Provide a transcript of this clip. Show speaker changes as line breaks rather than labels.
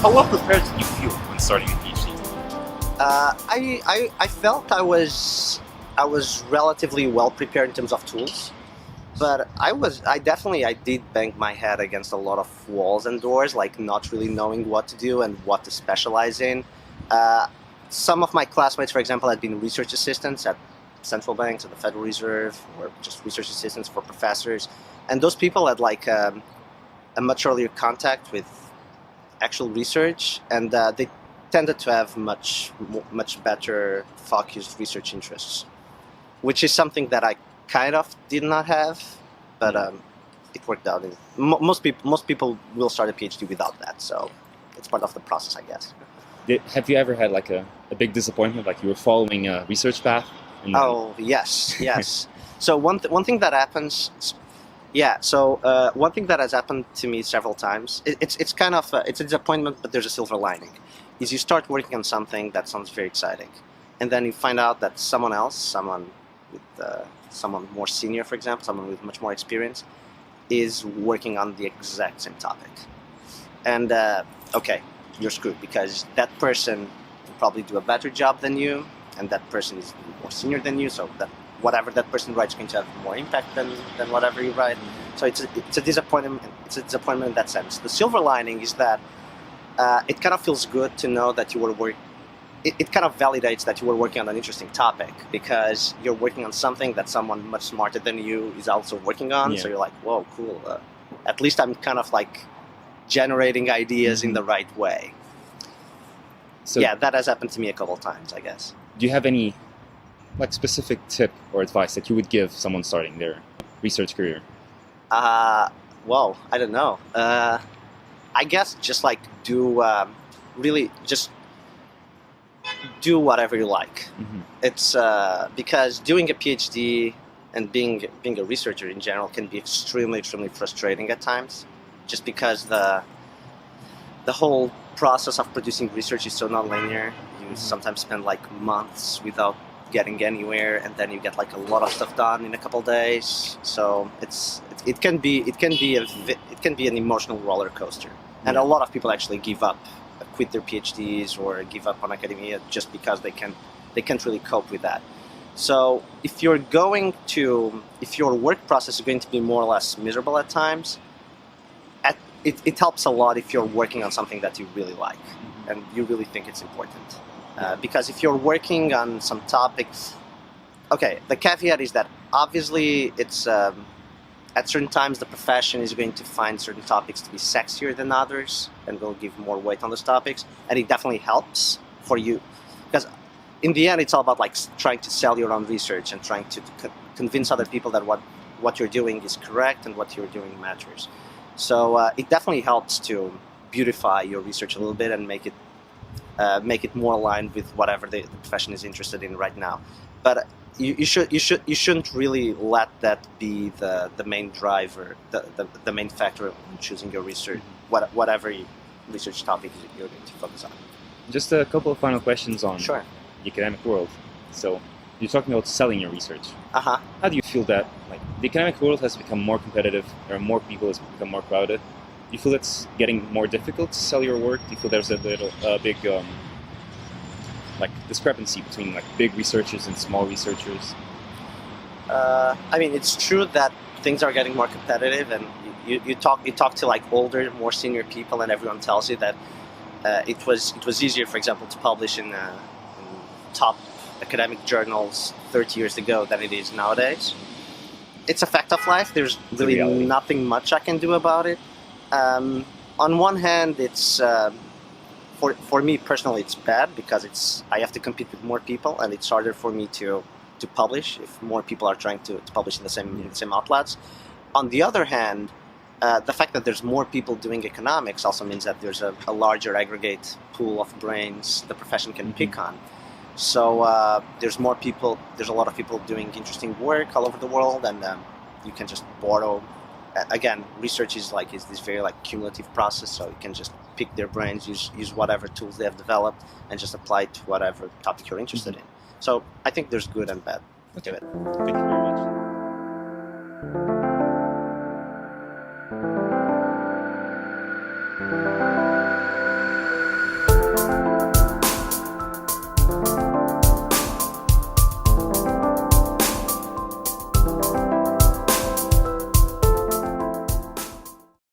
How well prepared did you feel when starting a PhD?
I felt I was relatively well prepared in terms of tools, but I did bang my head against a lot of walls and doors, like not really knowing what to do and what to specialize in. Some of my classmates, for example, had been research assistants at central banks, at the Federal Reserve, or just research assistants for professors, and those people had like a much earlier contact with actual research, and they tended to have much better focused research interests, which is something that I kind of did not have, but it worked out. Most people will start a PhD without that, so it's part of the process, I guess.
Have you ever had like a big disappointment, like you were following a research path?
Oh, yes. So one thing that happens, one thing that has happened to me several times, it's kind of it's a disappointment, but there's a silver lining, is you start working on something that sounds very exciting, and then you find out that someone more senior, for example, someone with much more experience, is working on the exact same topic, and okay, you're screwed, because that person will probably do a better job than you, and that person is more senior than you, so that whatever that person writes is going to have more impact than whatever you write. So it's a disappointment. It's a disappointment in that sense. The silver lining is that it kind of feels good to know that you were it kind of validates that you were working on an interesting topic, because you're working on something that someone much smarter than you is also working on. Yeah. So you're like, whoa, cool. At least I'm kind of like generating ideas in the right way. So yeah, that has happened to me a couple of times, I guess.
Do you have any like specific tip or advice that you would give someone starting their research career?
Well, I don't know. I guess just like really just do whatever you like. Mm-hmm. It's because doing a PhD and being a researcher in general can be extremely frustrating at times, just because the whole process of producing research is so non-linear. You sometimes spend like months without getting anywhere, and then you get like a lot of stuff done in a couple of days. So it can be an emotional roller coaster, and a lot of people actually give up, quit their PhDs or give up on academia just because they can't really cope with that. So if your work process is going to be more or less miserable at times, it helps a lot if you're working on something that you really like and you really think it's important. Because if you're working on some topics, okay, the caveat is that obviously it's at certain times the profession is going to find certain topics to be sexier than others and will give more weight on those topics, and it definitely helps for you, because in the end it's all about like trying to sell your own research and trying to convince other people that what you're doing is correct and what you're doing matters. So it definitely helps to beautify your research a little bit and make it more aligned with whatever the profession is interested in right now. But you shouldn't really let that be the main driver, the main factor in choosing your research, whatever research topic you're going to focus on.
Just a couple of final questions on
Sure.
the academic world. So you're talking about selling your research.
Uh-huh.
How do you feel that like the academic world has become more competitive, there are more people, it's become more crowded? Do you feel it's getting more difficult to sell your work? Do you feel there's a big like discrepancy between like big researchers and small researchers?
I mean, it's true that things are getting more competitive, and you talk to like older, more senior people, and everyone tells you that it was easier, for example, to publish in top academic journals 30 years ago than it is nowadays. It's a fact of life. There's really nothing much I can do about it. On one hand, it's for me personally, it's bad because I have to compete with more people, and it's harder for me to publish if more people are trying to publish in the same outlets. On the other hand, the fact that there's more people doing economics also means that there's a larger aggregate pool of brains the profession can pick on. So there's more people. There's a lot of people doing interesting work all over the world, and you can just borrow. Again, research is this very like cumulative process, so you can just pick their brains, use whatever tools they have developed, and just apply it to whatever topic you're interested in. So I think there's good and bad to it.
Thank you very much.